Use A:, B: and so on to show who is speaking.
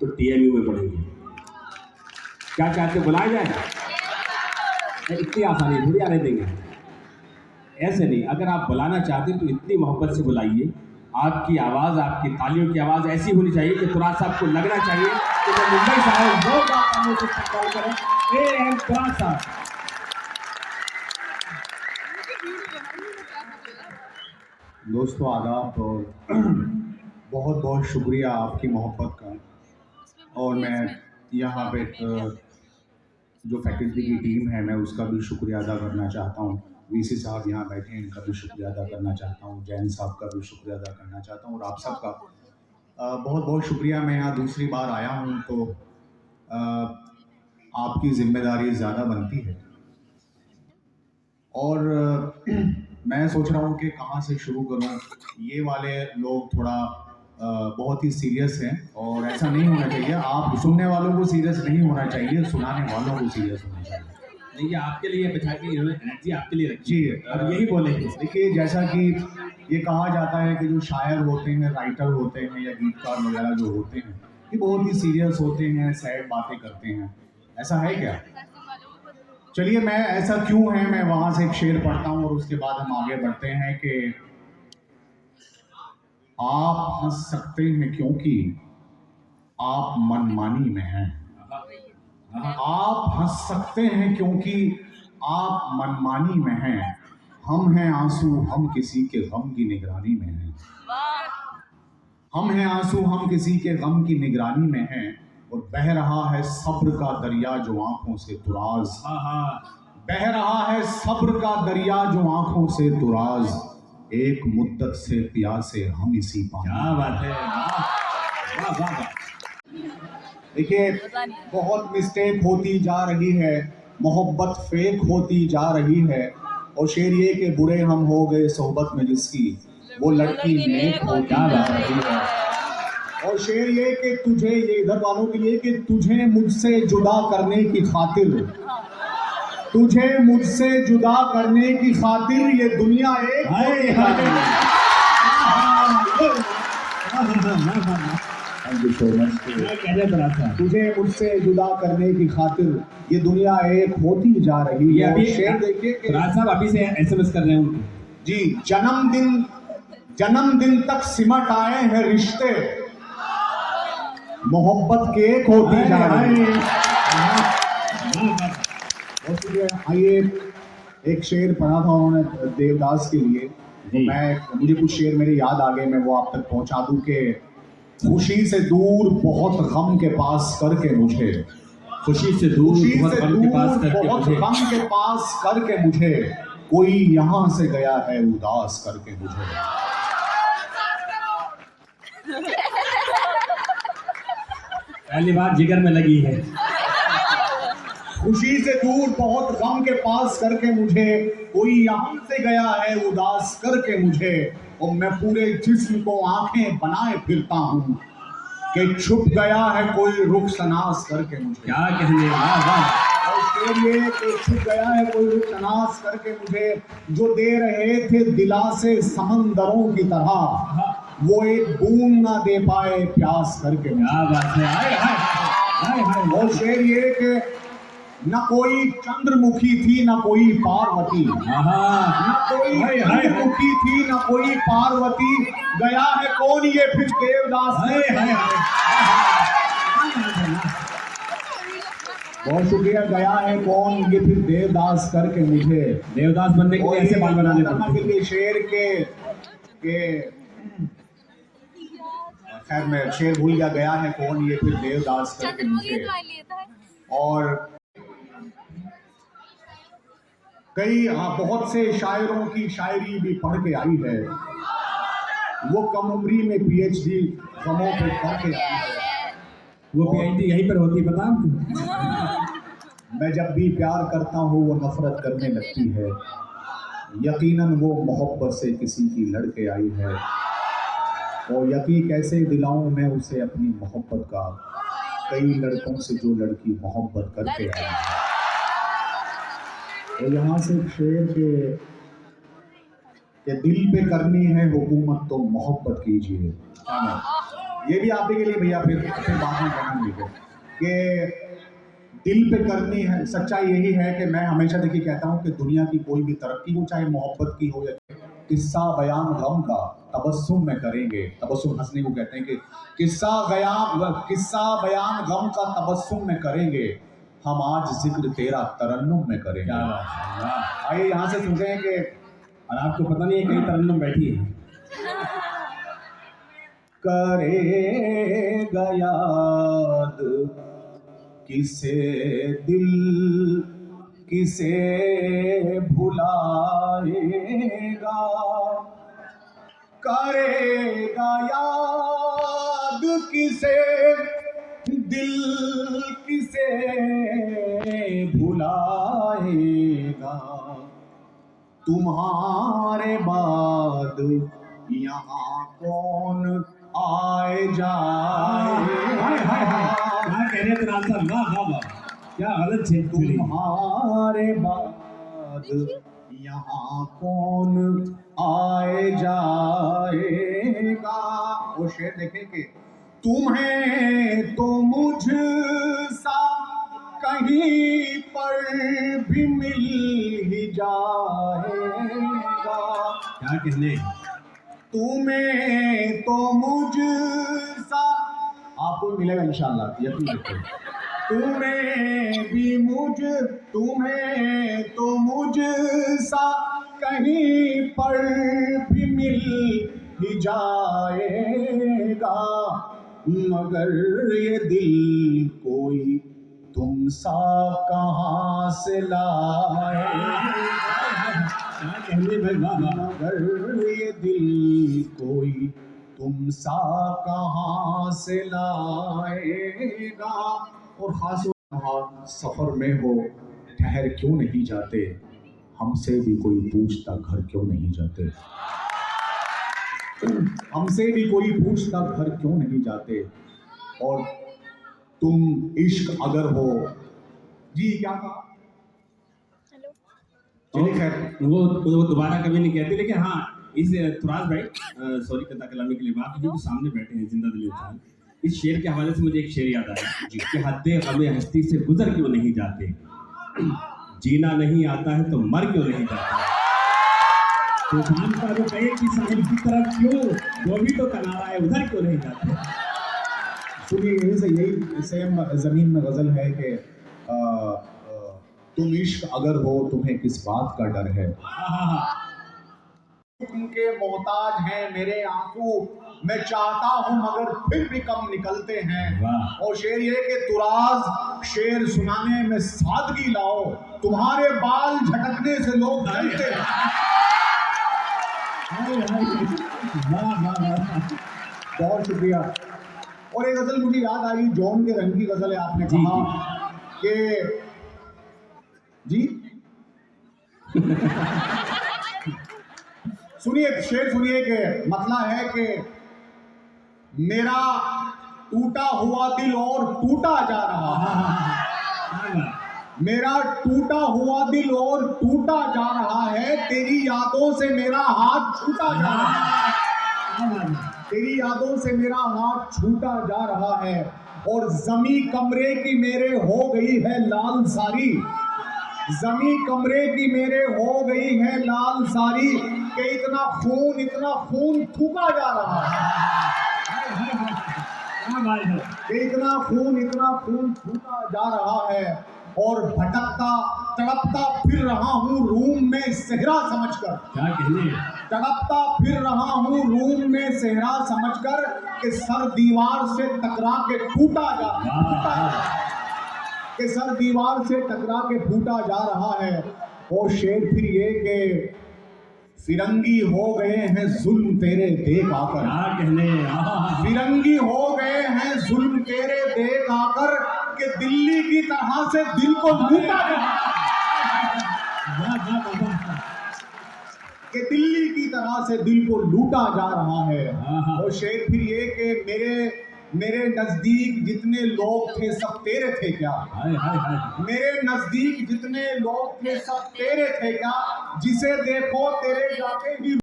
A: तो टीएमयू में पढ़ेंगे। क्या चाहते बुलाया जाए? इतनी आसानी थोड़ी आने देंगे, ऐसे नहीं। अगर आप बुलाना चाहते हैं तो इतनी मोहब्बत से बुलाइए। आपकी आवाज़, आपकी तालियों की आवाज़ ऐसी होनी चाहिए कि तुराज साहब को लगना चाहिए कि मैं मुंबई से आया हूं। जोरदार तालियों से इस्तकबाल करें एएम तुराज साहब।
B: दोस्तों आदाब और बहुत बहुत शुक्रिया आपकी मोहब्बत का। और मैं यहाँ पे जो फैकल्टी की टीम है मैं उसका भी शुक्रिया अदा करना चाहता हूँ। वीसी साहब यहाँ बैठे हैं, इनका भी शुक्रिया अदा करना चाहता हूँ। जैन साहब का भी शुक्रिया अदा करना चाहता हूँ और आप सबका बहुत बहुत शुक्रिया। मैं यहाँ दूसरी बार आया हूँ तो आपकी जिम्मेदारी ज़्यादा बनती है और मैं सोच रहा हूँ कि कहाँ से शुरू करूँ। ये वाले लोग थोड़ा बहुत ही सीरियस हैं और ऐसा नहीं होना चाहिए। आप सुनने वालों को सीरियस नहीं होना चाहिए, सुनाने वालों को सीरियस होना चाहिए।
A: नहीं, ये आपके लिए बचा के एनर्जी आपके लिए रखी।
B: जी,
A: अब यही बोलेंगे।
B: देखिए, जैसा कि ये कहा जाता है कि जो शायर होते हैं, राइटर होते हैं या गीतकार वगैरह जो होते हैं, ये बहुत ही सीरियस होते हैं, सैड बातें करते हैं। ऐसा है क्या? चलिए, मैं ऐसा क्यों है, मैं वहां से एक शेर पढ़ता हूँ और उसके बाद हम आगे बढ़ते हैं कि आप हंस सकते हैं क्योंकि आप मनमानी में हैं। आप हंस सकते हैं क्योंकि आप मनमानी में हैं। हम हैं आंसू, हम किसी के गम की निगरानी में हैं। हम हैं आंसू, हम किसी के गम की निगरानी में हैं और बह रहा है सब्र का दरिया जो आंखों से तुराज। बह रहा है सब्र का दरिया जो आंखों से तुराज। एक मुद्दत से प्यासे हम इसी पानी।
A: क्या बात है, वाह वाह वाह।
B: देखिए, बहुत मिस्टेक होती जा रही है, मोहब्बत फेक होती जा रही है और शेर ये कि बुरे हम हो गए सोहबत में जिसकी, वो लड़की नेक होती जा रही है। और शेर ये कि तुझे, ये इधर वालों के लिए, कि तुझे मुझसे जुदा करने की खातिर, तुझे मुझसे जुदा करने की खातिर ये दुनिया एक होती जा रही है। तुझे मुझसे जुदा करने की खातिर ये दुनिया एक होती जा रही है।
A: अभी
B: शेर देखिए,
A: तुराज साहब अभी से एसएमएस कर रहे हैं उनको।
B: जी, जन्मदिन तक सिमट आए हैं रिश्ते, मोहब्बत के एक होती जा रही है। आइए, एक शेर पढ़ा था उन्होंने देवदास के लिए, तो मुझे कुछ शेर मेरे याद आ गए, मैं वो आप तक पहुंचा दूं कि खुशी से दूर बहुत गम के पास करके मुझे,
A: खुशी से दूर बहुत गम
B: के पास करके मुझे कोई यहाँ से गया है उदास करके मुझे।
A: पहली बार जिगर में लगी है।
B: खुशी से दूर बहुत गम के पास करके मुझे कोई यहाँ से गया है उदास करके मुझे, और मैं पूरे जिस्म को आंखें बनाए फिरता हूँ कि छुप गया है कोई रुख सनास करके मुझे।
A: क्या कहने, वाह वाह।
B: और शेर ये कि छुप गया है कोई रुख सनास करके मुझे, जो दे रहे थे दिलासे समंदरों की तरह, वो एक बूंद ना दे पाए प्यास करके।
A: क्या बात है, हाय हाय हाय।
B: और शेर ये कि न कोई चंद्रमुखी थी न कोई पार्वती, न कोई चंद्रमुखी थी न कोई पार्वती, गया है कौन ये फिर देवदास। बहुत शुक्रिया, गया है कौन ये फिर देवदास करके मुझे।
A: देवदास बनने के लिए ऐसे बाल बनाने पड़ते हैं।
B: शेर के खैर मैं शेर भूल गया है कौन ये फिर देवदास करके मुझे। और कई बहुत से शायरों की शायरी भी पढ़ के आई है, वो कम उम्री में पीएचडी गमों पे पढ़ के आई है।
A: वो पीएचडी यहीं पर होती, पता आपको?
B: मैं जब भी प्यार करता हूँ वो नफरत करने लगती है, यकीनन वो मोहब्बत से किसी की लड़के आई है, और यकीन कैसे दिलाऊं मैं उसे अपनी मोहब्बत का, कई लड़कों से जो लड़की मोहब्बत करके आई है। और यहाँ से शेर के दिल पे करनी है हुकूमत तो मोहब्बत कीजिए। ये भी आप ही के लिए भैया, फिर बाद में कहना मुझे कि दिल पे करनी है। सच्चाई यही है कि मैं हमेशा देखिए कहता हूँ कि दुनिया की कोई भी तरक्की हो, चाहे मोहब्बत की हो या किस्सा बयान गम का तबस्सुम में करेंगे। तबस्सुम हंसने को कहते हैं कि किस्सा बयान गम का तबस्सुम में करेंगे, हम आज जिक्र तेरा तरन्नुम में करेंगे।
A: क्या बात है, वाह।
B: आइए यहाँ से सुनते हैं कि
A: और आपको पता नहीं है कहीं तरन्नुम बैठी है।
B: करेगा याद किसे दिल किसे भुलाएगा, करेगा याद किसे दिल किसे भुलाएगा, तुम्हारे बाद यहाँ कौन आए जाए।
A: क्या कह रहे थे राज साहब, वाह वाह वाह, क्या गलत छेद थी।
B: तुम्हारे बाद यहाँ कौन आए जाएगा। वो शेर देखें कि तुम्हें तो मुझ सा कहीं पर भी मिल ही जाएगा।
A: क्या कहने,
B: तुम्हें तो मुझ सा आपको मिलेगा इंशाल्लाह, यकीन रखिए। तुम्हें तो मुझ सा कहीं पर भी मिल ही जाएगा, मगर ये दिल कोई तुम सा कहाँ से लाएगा।
A: क्या कहने भाई, वाह वाह।
B: मगर ये दिल कोई तुम सा कहाँ से लाएगा। और खास सफर में हो ठहर क्यों नहीं जाते, हमसे भी कोई पूछता घर क्यों नहीं जाते। हमसे भी कोई पूछता घर क्यों नहीं जाते। और तुम इश्क अगर हो, जी क्या कहा, चलिए खैर
A: वो दोबारा कभी नहीं कहते, लेकिन हाँ इस तुराज भाई, सॉरी कथा कलामी के लिए बात, जो सामने बैठे हैं जिंदा दिल इंसान, इस शेर के हवाले से मुझे एक शेर याद आया कि हद्दे गमे हस्ती से गुजर क्यों नहीं जाते, जीना नहीं आता है तो मर क्यों नहीं जाते, तूफान का जो कहे कि साहिल की तरफ क्यों, वो भी तो किनारा है उधर क्यों नहीं जाते।
B: सुनिए यही सेम जमीन में गजल है कि तुम इश्क अगर हो तुम्हें किस बात का डर है। उनके मोहताज हैं मेरे आंसू, मैं चाहता हूं मगर फिर भी कम निकलते हैं। और शेर ये कि तुराज शेर सुनाने में सादगी लाओ, तुम्हारे बाल झटकने से लोग जलते हैं। बहुत शुक्रिया। और एक गजल मुझे याद आई, जॉन के रंग की गजल है, आपने कहा कि जी सुनिए शेर सुनिए कि मतलब है कि मेरा टूटा हुआ दिल और टूटा जा रहा है, मेरा टूटा हुआ दिल और टूटा जा रहा है, तेरी यादों से मेरा हाथ छूटा जा रहा है, तेरी यादों से मेरा हाथ छूटा जा रहा है। और जमी कमरे की मेरे हो गई है लाल सारी, जमी कमरे की मेरे हो गई है लाल सारी, कि इतना खून थूका जा रहा है, इतना खून थूका जा रहा है। और भटकता तड़पता फिर रहा हूँ रूम में सेहरा समझकर,
A: क्या कहने,
B: तड़पता फिर रहा हूँ रूम में सेहरा समझकर, कि सर दीवार से टकरा के टूटा जा कि सर दीवार से टकरा के फूटा जा रहा है। और शेर फिर ये कि फिरंगी हो गए हैं जुल्म तेरे देख आकर,
A: क्या कहने,
B: फिरंगी हो गए हैं जुल्म तेरे देख आकर, कि दिल्ली की तरह से दिल को लूटा कि दिल्ली की तरह से दिल को लूटा जा रहा है। और शेर फिर ये कि मेरे नजदीक जितने लोग थे सब तेरे थे क्या, मेरे नजदीक जितने लोग थे सब तेरे थे क्या, जिसे देखो तेरे जाके ही